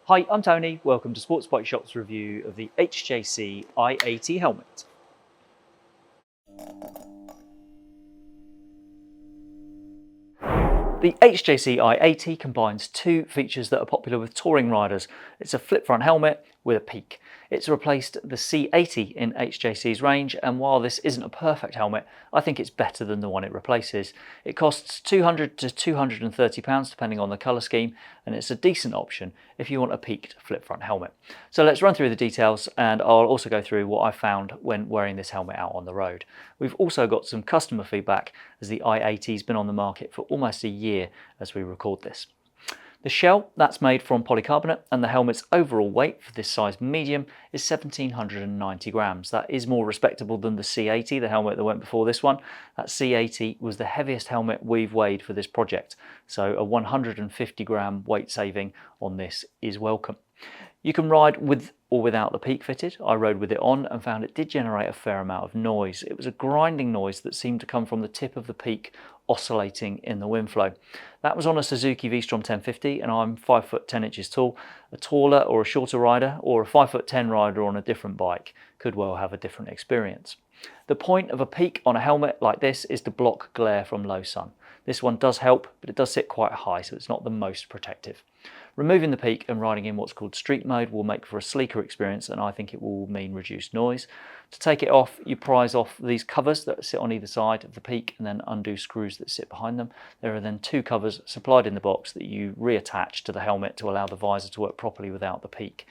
Hi, I'm Tony. Welcome to Sports Bike Shop's review of the HJC i80 helmet. The HJC i80 combines two features that are popular with touring riders. It's a flip front helmet with a peak. It's replaced the C80 in HJC's range, and while this isn't a perfect helmet, I think it's better than the one it replaces. It costs £200 to £230 depending on the colour scheme, and it's a decent option if you want a peaked flip front helmet. So let's run through the details, and I'll also go through what I found when wearing this helmet out on the road. We've also got some customer feedback, as the i80's been on the market for almost a year as we record this. The shell, that's made from polycarbonate, and the helmet's overall weight for this size medium is 1790 grams. That is more respectable than the C80, the helmet that went before this one. That C80 was the heaviest helmet we've weighed for this project, so a 150 gram weight saving on this is welcome. You can ride with or without the peak fitted. I rode with it on and found it did generate a fair amount of noise. It was a grinding noise that seemed to come from the tip of the peak oscillating in the wind flow. That was on a Suzuki V-Strom 1050, and I'm 5 foot 10 inches tall. A taller or a shorter rider, or a 5 foot 10 rider on a different bike, could well have a different experience. The point of a peak on a helmet like this is to block glare from low sun. This one does help, but it does sit quite high, so it's not the most protective. Removing the peak and riding in what's called street mode will make for a sleeker experience, and I think it will mean reduced noise. To take it off, you prise off these covers that sit on either side of the peak and then undo screws that sit behind them. There are then two covers supplied in the box that you reattach to the helmet to allow the visor to work properly without the peak.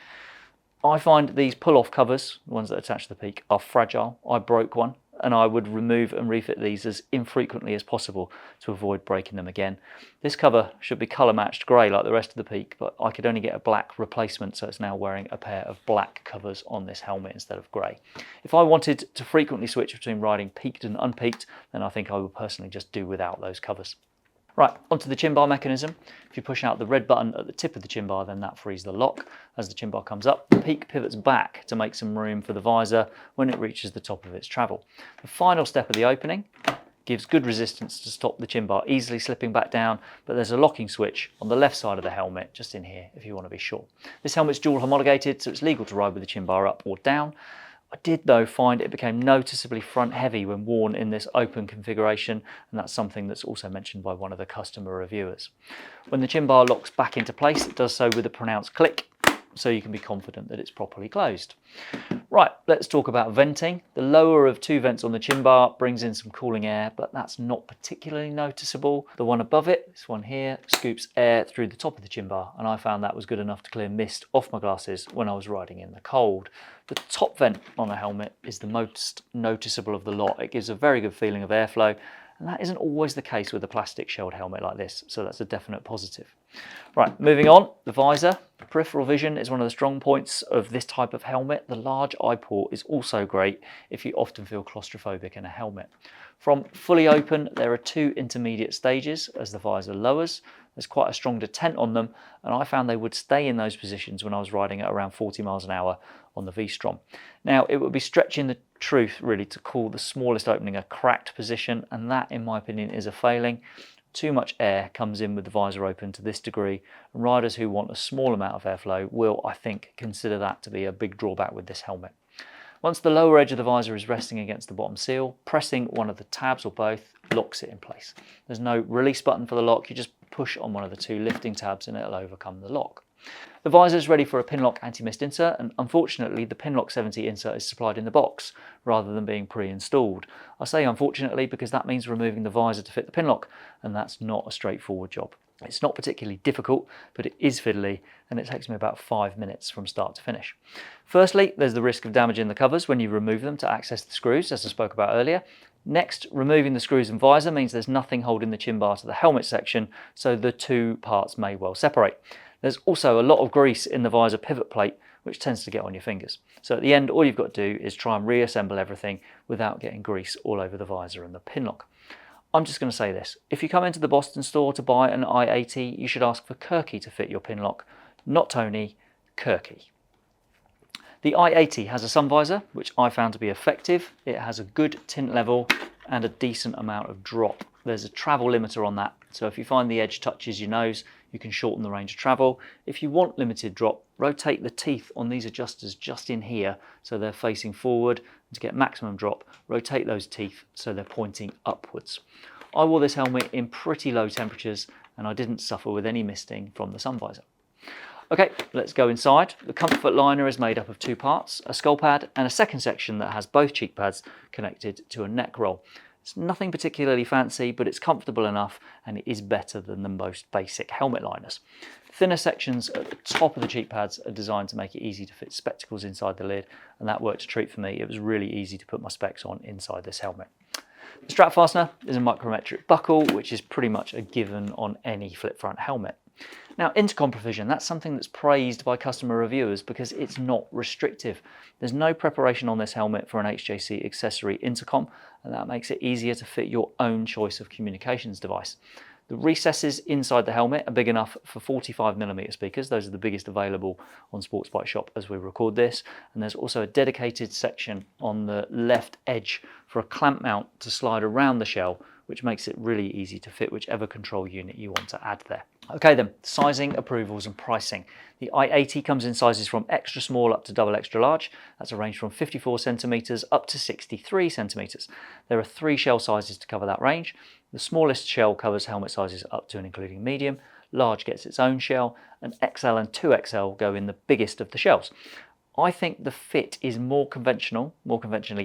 I find these pull-off covers, the ones that attach to the peak, are fragile. I broke one, and I would remove and refit these as infrequently as possible to avoid breaking them again. This cover should be colour matched grey like the rest of the peak, but I could only get a black replacement, so it's now wearing a pair of black covers on this helmet instead of grey. If I wanted to frequently switch between riding peaked and unpeaked, then I think I would personally just do without those covers. Right, onto the chin bar mechanism. If you push out the red button at the tip of the chin bar, then that frees the lock. As the chin bar comes up, the peak pivots back to make some room for the visor when it reaches the top of its travel. The final step of the opening gives good resistance to stop the chin bar easily slipping back down, but there's a locking switch on the left side of the helmet, just in here, if you want to be sure. This helmet's dual homologated, so it's legal to ride with the chin bar up or down. I did though find it became noticeably front heavy when worn in this open configuration, and that's something that's also mentioned by one of the customer reviewers. When the chin bar locks back into place, it does so with a pronounced click, so you can be confident that it's properly closed. Right, let's talk about venting. The lower of two vents on the chin bar brings in some cooling air, but that's not particularly noticeable. The one above it, this one here, scoops air through the top of the chin bar, and I found that was good enough to clear mist off my glasses when I was riding in the cold. The top vent on the helmet is the most noticeable of the lot. It gives a very good feeling of airflow, and that isn't always the case with a plastic shelled helmet like this, so that's a definite positive. Right, moving on, the visor. Peripheral vision is one of the strong points of this type of helmet. The large eye port is also great if you often feel claustrophobic in a helmet. From fully open, there are two intermediate stages as the visor lowers. There's quite a strong detent on them, and I found they would stay in those positions when I was riding at around 40 miles an hour on the V-Strom. Now, it would be stretching the truth really to call the smallest opening a cracked position, and that in my opinion is a failing. Too much air comes in with the visor open to this degree, and riders who want a small amount of airflow will, I think, consider that to be a big drawback with this helmet. Once the lower edge of the visor is resting against the bottom seal, pressing one of the tabs or both locks it in place. There's no release button for the lock, you just push on one of the two lifting tabs and it'll overcome the lock. The visor is ready for a Pinlock anti-mist insert, and unfortunately the Pinlock 70 insert is supplied in the box rather than being pre-installed. I say unfortunately because that means removing the visor to fit the Pinlock, and that's not a straightforward job. It's not particularly difficult, but it is fiddly, and it takes me about 5 minutes from start to finish. Firstly, there's the risk of damaging the covers when you remove them to access the screws, as I spoke about earlier. Next, removing the screws and visor means there's nothing holding the chin bar to the helmet section, so the two parts may well separate. There's also a lot of grease in the visor pivot plate, which tends to get on your fingers. So at the end, all you've got to do is try and reassemble everything without getting grease all over the visor and the Pinlock. I'm just going to say this, if you come into the Boston store to buy an i80, you should ask for Kirky to fit your Pinlock, not Tony, Kirky. The i80 has a sun visor, which I found to be effective. It has a good tint level and a decent amount of drop. There's a travel limiter on that, so if you find the edge touches your nose, you can shorten the range of travel. If you want limited drop, rotate the teeth on these adjusters just in here so they're facing forward. And to get maximum drop, rotate those teeth so they're pointing upwards. I wore this helmet in pretty low temperatures and I didn't suffer with any misting from the sun visor. Okay, let's go inside. The comfort liner is made up of two parts, a skull pad and a second section that has both cheek pads connected to a neck roll. It's nothing particularly fancy, but it's comfortable enough and it is better than the most basic helmet liners. Thinner sections at the top of the cheek pads are designed to make it easy to fit spectacles inside the lid, and that worked a treat for me. It was really easy to put my specs on inside this helmet. The strap fastener is a micrometric buckle, which is pretty much a given on any flip front helmet. Now, intercom provision, that's something that's praised by customer reviewers because it's not restrictive. There's no preparation on this helmet for an HJC accessory intercom, and that makes it easier to fit your own choice of communications device. The recesses inside the helmet are big enough for 45mm speakers. Those are the biggest available on Sports Bike Shop as we record this. And there's also a dedicated section on the left edge for a clamp mount to slide around the shell, which makes it really easy to fit whichever control unit you want to add there. Okay then, sizing, approvals and pricing. The i80 comes in sizes from extra small up to double extra large. That's a range from 54cm up to 63cm. There are 3 shell sizes to cover that range. The smallest shell covers helmet sizes up to and including medium. Large gets its own shell, and XL and 2XL go in the biggest of the shells. I think the fit is more conventionally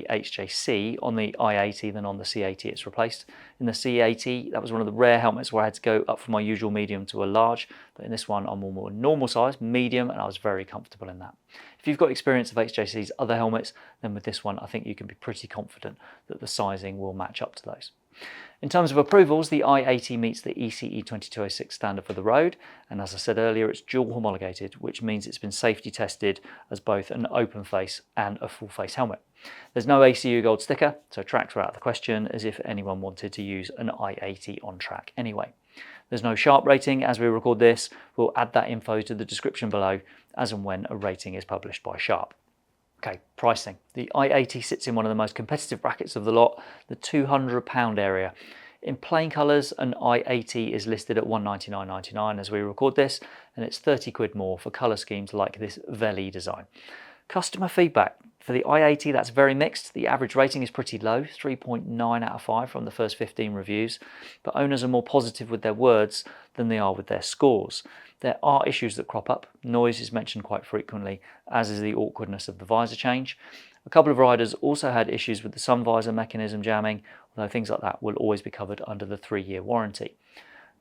HJC on the i80 than on the C80 it's replaced. In the C80, that was one of the rare helmets where I had to go up from my usual medium to a large, but in this one I'm more normal size, medium, and I was very comfortable in that. If you've got experience of HJC's other helmets, then with this one I think you can be pretty confident that the sizing will match up to those. In terms of approvals, the i80 meets the ECE 2206 standard for the road, and as I said earlier, it's dual homologated, which means it's been safety tested as both an open face and a full face helmet. There's no ACU gold sticker, so tracks are out of the question, as if anyone wanted to use an i80 on track anyway. There's no Sharp rating as we record this. We'll add that info to the description below as and when a rating is published by Sharp. Okay, pricing. The i80 sits in one of the most competitive brackets of the lot, the £200 area. In plain colours, an i80 is listed at £199.99 as we record this, and it's 30 quid more for colour schemes like this Veli design. Customer feedback. For the i80, that's very mixed. The average rating is pretty low, 3.9 out of 5 from the first 15 reviews, but owners are more positive with their words than they are with their scores. There are issues that crop up. Noise is mentioned quite frequently, as is the awkwardness of the visor change. A couple of riders also had issues with the sun visor mechanism jamming, although things like that will always be covered under the 3-year warranty.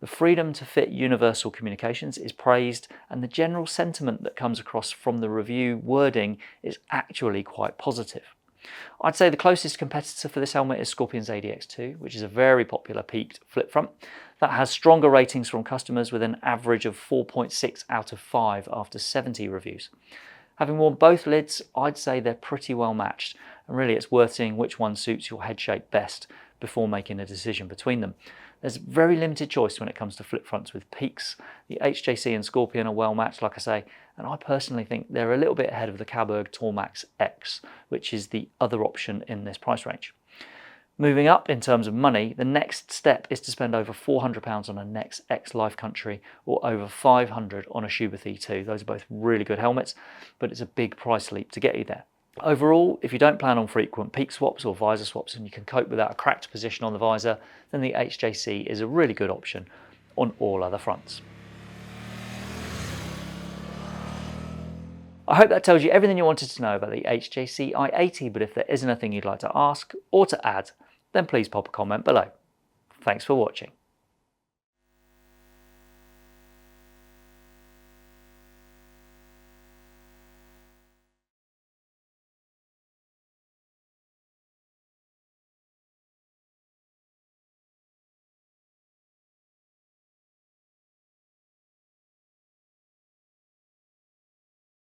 The freedom to fit universal communications is praised, and the general sentiment that comes across from the review wording is actually quite positive. I'd say the closest competitor for this helmet is Scorpion's ADX2, which is a very popular peaked flip front. That has stronger ratings from customers with an average of 4.6 out of 5 after 70 reviews. Having worn both lids, I'd say they're pretty well matched, and really it's worth seeing which one suits your head shape best before making a decision between them. There's very limited choice when it comes to flip fronts with peaks. The HJC and Scorpion are well matched, like I say, and I personally think they're a little bit ahead of the Caberg Tormax X, which is the other option in this price range. Moving up in terms of money, the next step is to spend over £400 on a Nex X Life Country or over £500 on a Schubert E2. Those are both really good helmets, but it's a big price leap to get you there. Overall, if you don't plan on frequent peak swaps or visor swaps and you can cope without a cracked position on the visor, then the HJC is a really good option on all other fronts. I hope that tells you everything you wanted to know about the HJC i80, but if there is anything you'd like to ask or to add, then please pop a comment below. Thanks for watching.